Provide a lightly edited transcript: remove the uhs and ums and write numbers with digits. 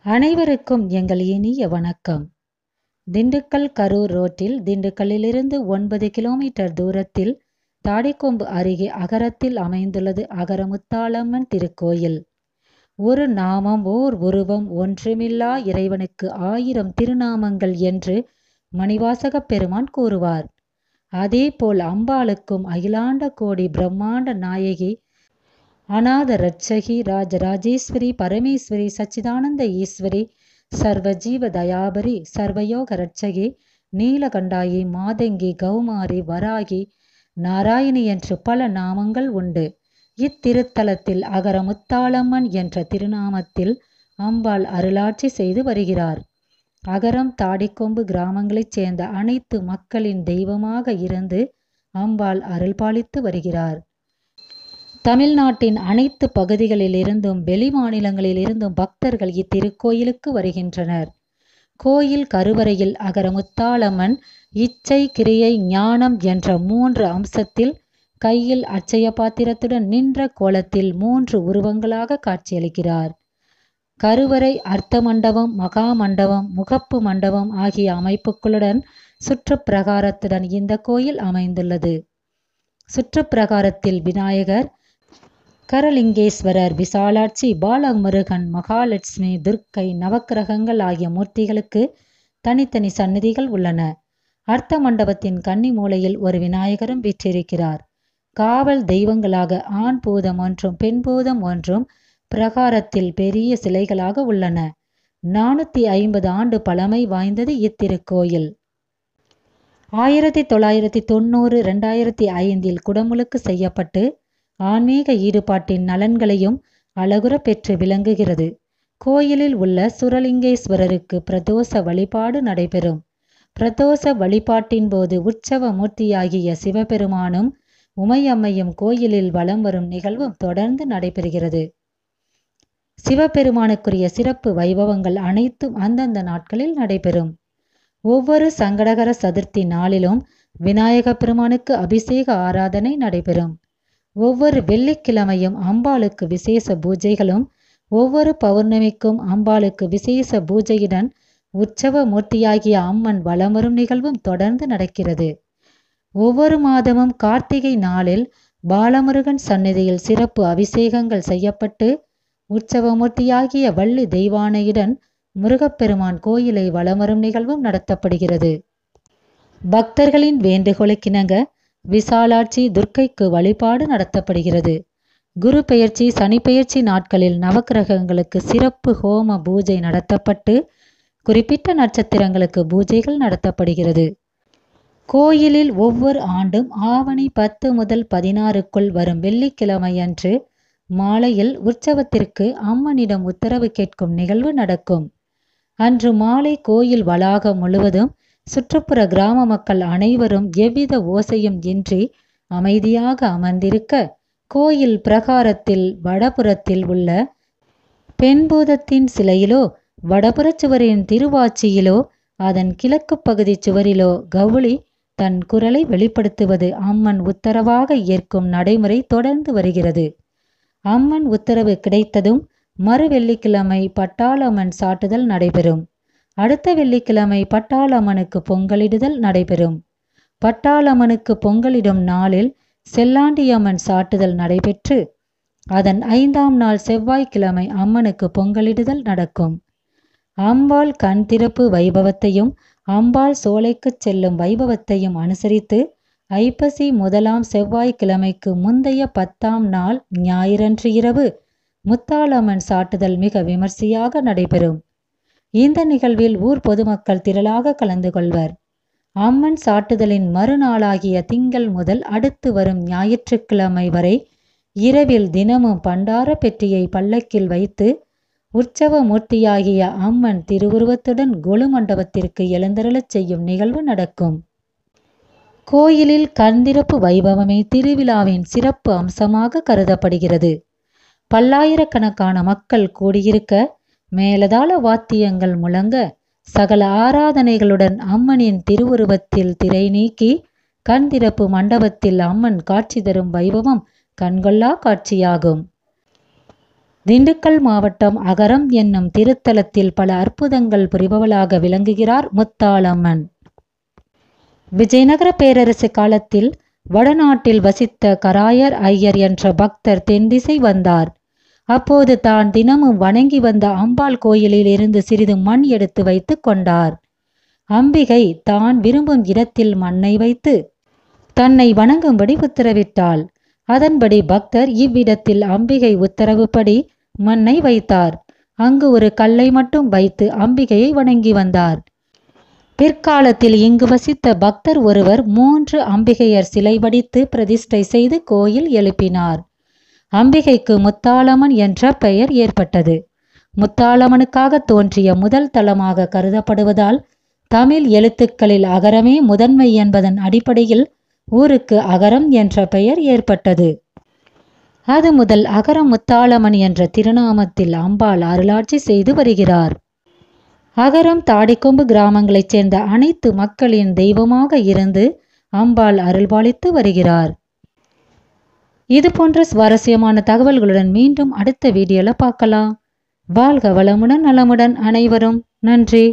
அனைவருக்கும் எங்கள் இனிய வணக்கம். திண்டுக்கல் கரூர் ரோட்டில் திண்டுக்கல்லிலிருந்து 9 கிலோமீட்டர் தூரத்தில் தாடிக்கொம்பு அருகே அகரத்தில் அமைந்துள்ளது அகரமுத்தாளம்மன் திருக்கோயில். ஒரு நாமம் ஓர் உருவம் ஒன்றுமில்லா இறைவனுக்கு 1000 திருநாமங்கள் என்று மணிவாசகப் பெருமான் கூறுவார். அதேபோல் அம்பாளுக்கும் அகிலாண்ட கோடி பிரம்மாண்ட நாயகி, அநாத ரட்சகி, ராஜராஜேஸ்வரி, பரமேஸ்வரி, சச்சிதானந்த ஈஸ்வரி, சர்வஜீவ தயாபரி, சர்வயோக ரட்சகி, நீலகண்டாயி, மாதங்கி, கௌமாரி, வராகி, நாராயணி என்று பல நாமங்கள் உண்டு. இத்திருத்தலத்தில் அகரமுத்தாளம்மன் என்ற திருநாமத்தில் அம்பாள் அருளாட்சி செய்து வருகிறார். அகரம் தாடிக்கொம்பு கிராமங்களைச் சேர்ந்த அனைத்து மக்களின் தெய்வமாக இருந்து அம்பாள் அருள்பாலித்து வருகிறார். தமிழ்நாட்டின் அனைத்து பகுதிகளிலிருந்தும் வெளி மாநிலங்களிலிருந்தும் பக்தர்கள் இத்திருக்கோயிலுக்கு வருகின்றனர். கோயில் கருவறையில் அகரமுத்தாளம்மன் இச்சை, கிரியை, ஞானம் என்ற 3 அம்சத்தில் கையில் அட்சய பாத்திரத்துடன் நின்ற கோலத்தில் 3 உருவங்களாக காட்சியளிக்கிறார். கருவறை, அர்த்த மண்டபம், மகா மண்டபம், முகப்பு மண்டபம் ஆகிய அமைப்புகளுடன் சுற்றுப்பிரகாரத்துடன் இந்த கோயில் அமைந்துள்ளது. சுற்றுப்பிரகாரத்தில் விநாயகர், கரலிங்கேஸ்வரர், விசாலாட்சி, பாலமுருகன், மகாலட்சுமி, துர்க்கை, நவக்கிரகங்கள் ஆகிய மூர்த்திகளுக்கு தனித்தனி சன்னதிகள் உள்ளன. அர்த்த மண்டபத்தின் கன்னி மூலையில் ஒரு விநாயகரும் வீற்றிருக்கிறார். காவல் தெய்வங்களாக ஆண் பூதம் ஒன்றும் பெண் பூதம் ஒன்றும் பிரகாரத்தில் பெரிய சிலைகளாக உள்ளன. 450 ஆண்டு பழமை வாய்ந்தது இத்திருக்கோயில். 1990, 2005இல் குடமுழுக்கு செய்யப்பட்டு ஆன்மீக ஈடுபாட்டின் நலன்களையும் அழகுற பெற்று விளங்குகிறது. கோயிலில் உள்ள சுரலிங்கேஸ்வரருக்கு பிரதோஷ வழிபாடு நடைபெறும். பிரதோஷ வழிபாட்டின் போது உற்சவ மூர்த்தியாகிய சிவபெருமானும் உமையம்மையும் கோயிலில் வலம் வரும் நிகழ்வும் தொடர்ந்து நடைபெறுகிறது. சிவபெருமானுக்குரிய சிறப்பு வைபவங்கள் அனைத்தும் அந்தந்த நாட்களில் நடைபெறும். ஒவ்வொரு சங்கடகர சதுர்த்தி நாளிலும் விநாயக பெருமானுக்கு அபிஷேக ஆராதனை நடைபெறும். ஒவ்வொரு வெள்ளிக்கிழமையும் அம்பாளுக்கு விசேஷ பூஜைகளும், ஒவ்வொரு பௌர்ணமிக்கும் அம்பாளுக்கு விசேஷ பூஜையுடன் உற்சவ மூர்த்தியாகிய அம்மன் வலம் வரும் நிகழ்வும் தொடர்ந்து நடக்கிறது. ஒவ்வொரு மாதமும் கார்த்திகை நாளில் பாலமுருகன் சந்நிதியில் சிறப்பு அபிஷேகங்கள் செய்யப்பட்டு உற்சவமூர்த்தியாகிய வள்ளி தெய்வானையுடன் முருகப்பெருமான் கோயிலை வலம் வரும் நிகழ்வும் நடத்தப்படுகிறது. பக்தர்களின் வேண்டுகோளுக்கிணங்க விசாலாட்சி, துர்க்கைக்கு வழிபாடு நடத்தப்படுகிறது. குரு பெயர்ச்சி, சனிப்பெயர்ச்சி நாட்களில் நவக்கிரகங்களுக்கு சிறப்பு ஹோம பூஜை நடத்தப்பட்டு குறிப்பிட்ட நட்சத்திரங்களுக்கு பூஜைகள் நடத்தப்படுகிறது. கோயிலில் ஒவ்வொரு ஆண்டும் ஆவணி 10 முதல் 16க்குள் வரும் வெள்ளிக்கிழமையன்று மாலையில் உற்சவத்திற்கு அம்மனிடம் உத்தரவு கேட்கும் நிகழ்வு நடக்கும். அன்று மாலை கோயில் வளாகம் முழுவதும் சுற்றுப்புற கிராம மக்கள் அனைவரும் எவ்வித ஓசையும் இன்றி அமைதியாக அமர்ந்திருக்க, கோயில் பிரகாரத்தில் வடபுறத்தில் உள்ள பெண்பூதத்தின் சிலையிலோ, வடபுற சுவரின் திருவாச்சியிலோ, அதன் கிழக்கு பகுதி சுவரிலோ கவுளி தன் குரலை வெளிப்படுத்துவது அம்மன் உத்தரவாக ஏற்கும் நடைமுறை தொடர்ந்து வருகிறது. அம்மன் உத்தரவு கிடைத்ததும் மறு வெள்ளிக்கிழமை பட்டாளம்மன் சாட்டுதல் நடைபெறும். அடுத்த வெள்ளிக்கிழமை பட்டாளம்மனுக்கு பொங்கலிடுதல் நடைபெறும். பட்டாளம்மனுக்கு பொங்கலிடும் நாளில் செல்லாண்டியம்மன் சாட்டுதல் நடைபெற்று அதன் 5ஆம் நாள் செவ்வாய்க்கிழமை அம்மனுக்கு பொங்கலிடுதல் நடக்கும். அம்பாள் கண் திறப்பு வைபவத்தையும் அம்பாள் சோலைக்கு செல்லும் வைபவத்தையும் அனுசரித்து ஐப்பசி 1ஆம் செவ்வாய்க்கிழமைக்கு முந்தைய 10ஆம் நாள் ஞாயிறன்று இரவு முத்தாளம்மன் சாட்டுதல் மிக விமர்சையாக நடைபெறும். இந்த நிகழ்வில் ஊர் பொதுமக்கள் திரளாக கலந்து கொள்வர். அம்மன் சாட்டுதலின் மறுநாளாகிய திங்கள் முதல் அடுத்து வரும் ஞாயிற்றுக்கிழமை வரை இரவில் தினமும் பண்டார பெட்டியை பல்லக்கில் வைத்து உற்சவ மூர்த்தியாகிய அம்மன் திருவுருவத்துடன் கொலு மண்டபத்திற்கு எழுந்தருளச் செய்யும் நிகழ்வு நடக்கும். கோயிலில் கண்திறப்பு வைபவமே திருவிழாவின் சிறப்பு அம்சமாக கருதப்படுகிறது. பல்லாயிரக்கணக்கான மக்கள் கூடியிருக்க, மேலதாள வாத்தியங்கள் முழங்க, சகல ஆராதனைகளுடன் அம்மனின் திருவுருவத்தில் திரை நீக்கி கண்திறப்பு மண்டபத்தில் அம்மன் காட்சி தரும் வைபவம் கண்கொள்ளா காட்சியாகும். திண்டுக்கல் மாவட்டம் அகரம் என்னும் திருத்தலத்தில் பல அற்புதங்கள் புரிபவளாக விளங்குகிறார் முத்தாளம்மன். விஜயநகர பேரரசு காலத்தில் வடநாட்டில் வசித்த கராயர் ஐயர் என்ற பக்தர் தென்திசை வந்தார். அப்போது தான் தினமும் வணங்கி வந்த அம்பாள் கோயிலில் இருந்து சிறிது மண் எடுத்து வைத்து கொண்டார். அம்பிகை தான் விரும்பும் இடத்தில் மண்ணை வைத்து தன்னை வணங்கும்படி உத்தரவிட்டாள். அதன்படி பக்தர் இவ்விடத்தில் அம்பிகை உத்தரவுப்படி மண்ணை வைத்தார். அங்கு ஒரு கல்லை மட்டும் வைத்து அம்பிகையை வணங்கி வந்தார். பிற்காலத்தில் இங்கு வசித்த பக்தர் ஒருவர் 3 அம்பிகையர் சிலை வடித்து பிரதிஷ்டை செய்து கோயில் எழுப்பினார். அம்பிகைக்கு முத்தாளம்மன் என்ற பெயர் ஏற்பட்டது. முத்தாளம்மனுக்காக தோன்றிய முதல் தலமாக கருதப்படுவதால் தமிழ் எழுத்துக்களில் அகரமே முதன்மை என்பதன் அடிப்படையில் ஊருக்கு அகரம் என்ற பெயர் ஏற்பட்டது. அது முதல் அகரம் முத்தாளம்மன் என்ற திருநாமத்தில் அம்பாள் அருளாட்சி செய்து வருகிறார். அகரம் தாடிக்கொம்பு கிராமங்களைச் சேர்ந்த அனைத்து மக்களின் தெய்வமாக இருந்து அம்பாள் அருள்பாலித்து வருகிறார். இது போன்ற சுவாரஸ்யமான தகவல்களுடன் மீண்டும் அடுத்த வீடியோல பார்க்கலாம். வாழ்க வளமுடன் நலமுடன் அனைவரும். நன்றி.